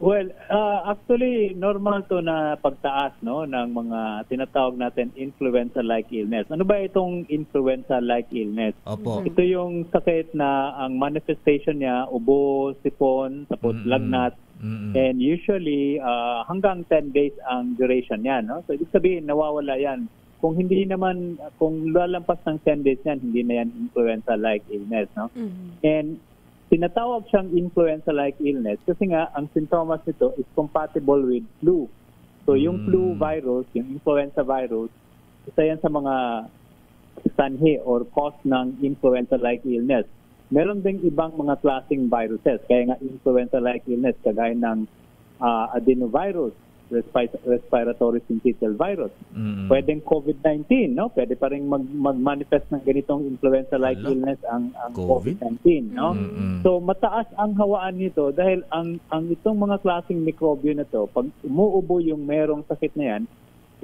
Well, actually, normal to na pagtaas no ng mga tinatawag natin influenza-like illness. Ano ba itong influenza-like illness? Opo. Ito yung sakit na ang manifestation niya, ubo, sipon, tapos lagnat. And usually, hanggang 10 days ang duration yan. No? So, ibig sabihin, nawawala yan. Kung hindi naman, kung lalampas ng 10 days yan, hindi na yan influenza-like illness. No? And tinatawag siyang influenza-like illness kasi nga ang sintomas nito is compatible with flu. So yung flu virus, yung influenza virus, isa yan sa mga sanhi or cause ng influenza-like illness. Meron ding ibang mga klaseng viruses, kaya nga influenza-like illness, kagaya ng adenovirus, respiratory syncytial virus. Pwedeng COVID-19, no? Pwede pa rin mag-manifest ng ganitong influenza-like illness ang COVID-19, no? So mataas ang hawaan nito dahil ang itong mga klaseng mikrobyo na to, pag umuubo yung merong sakit na yan,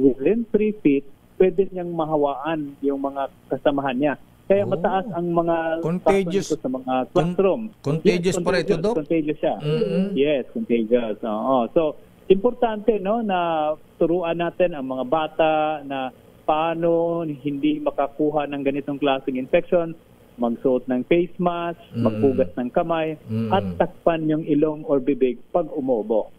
within 3 feet, pwede niyang mahawaan yung mga kasamahan niya. Kaya mataas ang mga contagious sa mga classroom. Contagious pa rin ito, Doc? Contagious siya. Yes, contagious. So, importante no na turuan natin ang mga bata na paano hindi makakuha ng ganitong klaseng infection, magsuot ng face mask, maghugas ng kamay, at takpan yung ilong or bibig pag umubo.